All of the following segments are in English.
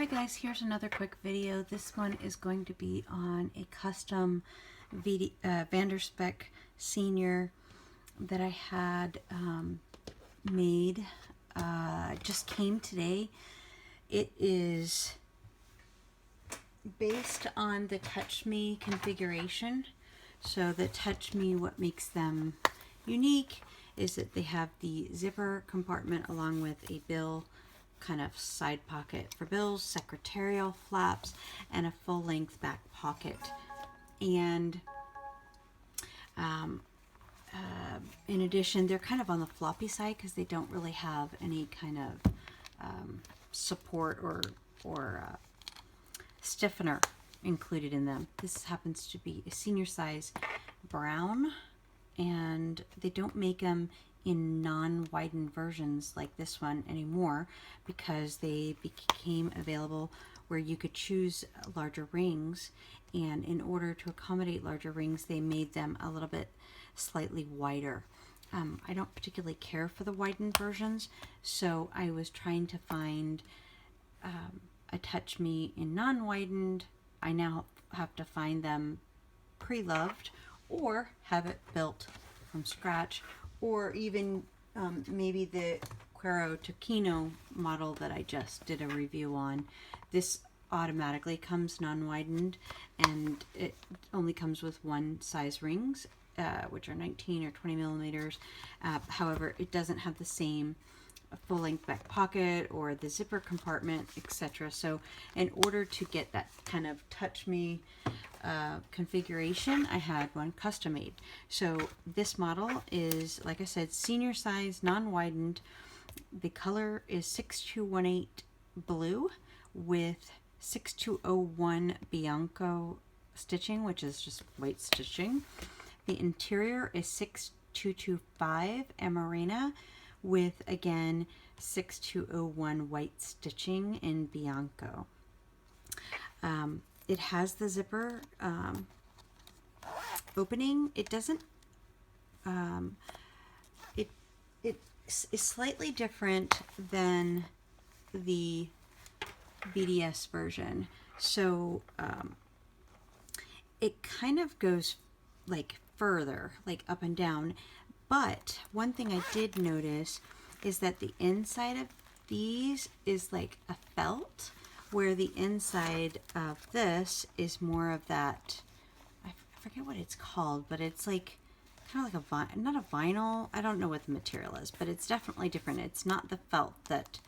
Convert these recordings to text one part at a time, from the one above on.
Hi guys, here's another quick video. This one is going to be on a custom Spek Senior that I had made. Just came today. It is based on the Touch Me configuration. So the Touch Me, what makes them unique is that they have the zipper compartment along with a bill kind of side pocket for bills, secretarial flaps, and a full-length back pocket. And in addition, they're kind of on the floppy side because they don't really have any kind of support or stiffener included in them. This happens to be a senior size brown, and they don't make them in non-widened versions like this one anymore because they became available where you could choose larger rings, and in order to accommodate larger rings they made them a little bit slightly wider. I don't particularly care for the widened versions, so I was trying to find a Touch Me in non-widened. I now have to find them pre-loved or have it built from scratch, or even maybe the Quero Tokino model that I just did a review on. This automatically comes non-widened, and it only comes with one size rings, which are 19 or 20 millimeters. However, it doesn't have the same full-length back pocket or the zipper compartment, etc. So in order to get that kind of Touch Me configuration, I had one custom made. So this model is, like I said, senior size, non-widened. The color is 6218 blue with 6201 Bianco stitching, which is just white stitching. The interior is 6225 Amarena with, again, 6201 white stitching in Bianco. It has the zipper opening. It doesn't, it is slightly different than the BDS version. So it kind of goes like further, like up and down. But one thing I did notice is that the inside of these is like a felt, where the inside of this is more of that, I forget what it's called, but it's like kind of like a not a vinyl, I don't know what the material is, but it's definitely different. It's not the felt that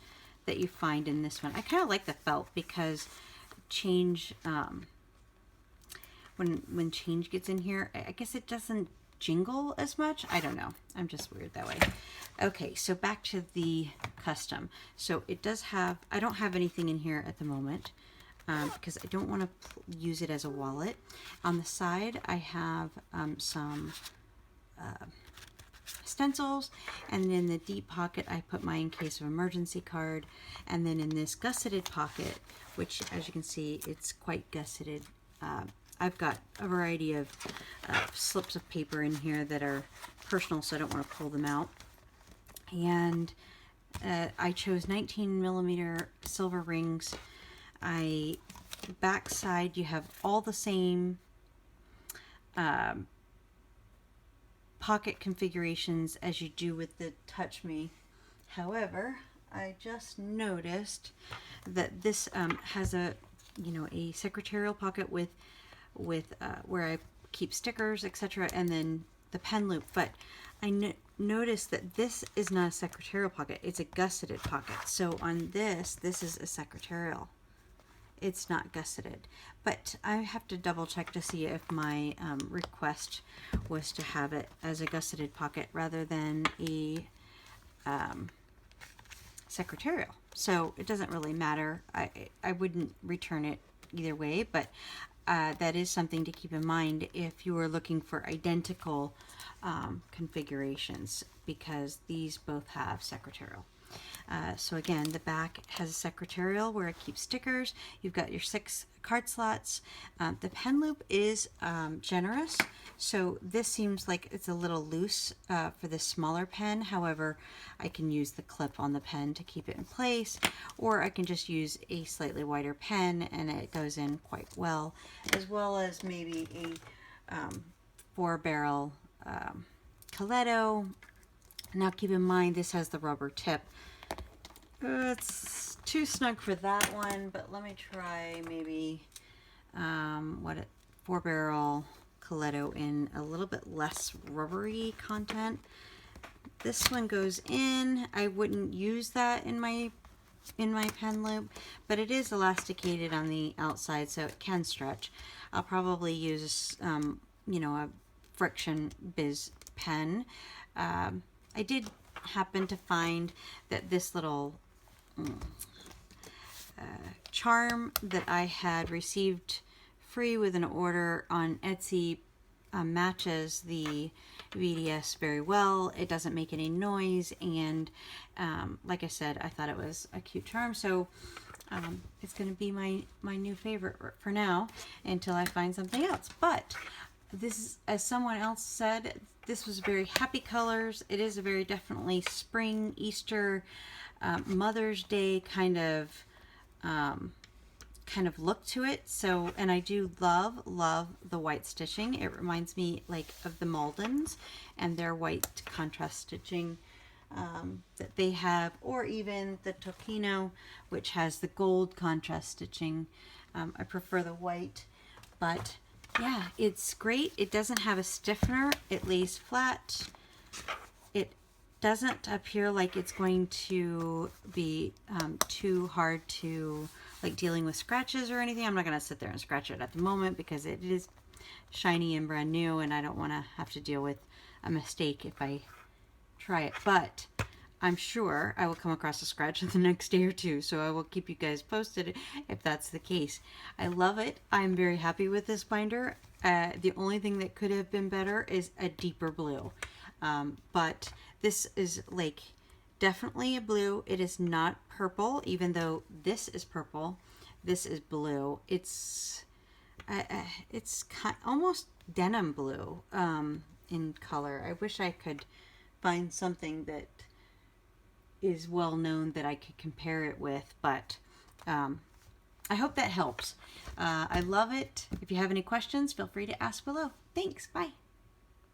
you find in this one. I kind of like the felt because change, when change gets in here, I guess it doesn't jingle as much. I don't know. I'm just weird that way. Okay, so back to the custom. So it does have, I don't have anything in here at the moment because I don't want to use it as a wallet. On the side, I have some stencils, and in the deep pocket, I put my in case of emergency card, and then in this gusseted pocket, which as you can see, it's quite gusseted. I've got a variety of slips of paper in here that are personal, so I don't want to pull them out. And I chose 19 millimeter silver rings. Backside, you have all the same pocket configurations as you do with the Touch Me. However, I just noticed that this has a secretarial pocket with where I keep stickers, etc., and then the pen loop. But I noticed that this is not a secretarial pocket, it's a gusseted pocket. So on this is a secretarial. It's not gusseted. But I have to double check to see if my request was to have it as a gusseted pocket rather than a secretarial. So it doesn't really matter. I wouldn't return it either way, but that is something to keep in mind if you are looking for identical configurations, because these both have secretarial. So again, the back has a secretarial where it keeps stickers. You've got your 6 card slots. The pen loop is generous, so this seems like it's a little loose for this smaller pen. However, I can use the clip on the pen to keep it in place, or I can just use a slightly wider pen and it goes in quite well, as well as maybe a 4-barrel Coletto. Now keep in mind this has the rubber tip. It's too snug for that one, but let me try maybe 4-barrel Coletto in a little bit less rubbery content. This one goes in. I wouldn't use that in my pen loop, but it is elasticated on the outside, so it can stretch. I'll probably use you know, a Friction Biz pen. I did happen to find that this little charm that I had received free with an order on Etsy matches the VDS very well. It doesn't make any noise, and like I said, I thought it was a cute charm, so it's going to be my new favorite for now until I find something else. But this is, as someone else said, this was very happy colors. It is a very definitely spring, Easter, Mother's Day kind of look to it. So, and I do love the white stitching. It reminds me like of the Maldens and their white contrast stitching that they have, or even the Tokino, which has the gold contrast stitching. I prefer the white, but yeah, it's great. It doesn't have a stiffener. It lays flat. It doesn't appear like it's going to be too hard to, like, dealing with scratches or anything. I'm not going to sit there and scratch it at the moment because it is shiny and brand new, and I don't want to have to deal with a mistake if I try it. But I'm sure I will come across a scratch in the next day or two, so I will keep you guys posted if that's the case. I love it. I'm very happy with this binder. The only thing that could have been better is a deeper blue. But this is like definitely a blue. It is not purple, even though this is purple. This is blue. It's almost denim blue in color. I wish I could find something that is well known that I could compare it with, but I hope that helps. I love it. If you have any questions, feel free to ask below. Thanks. Bye.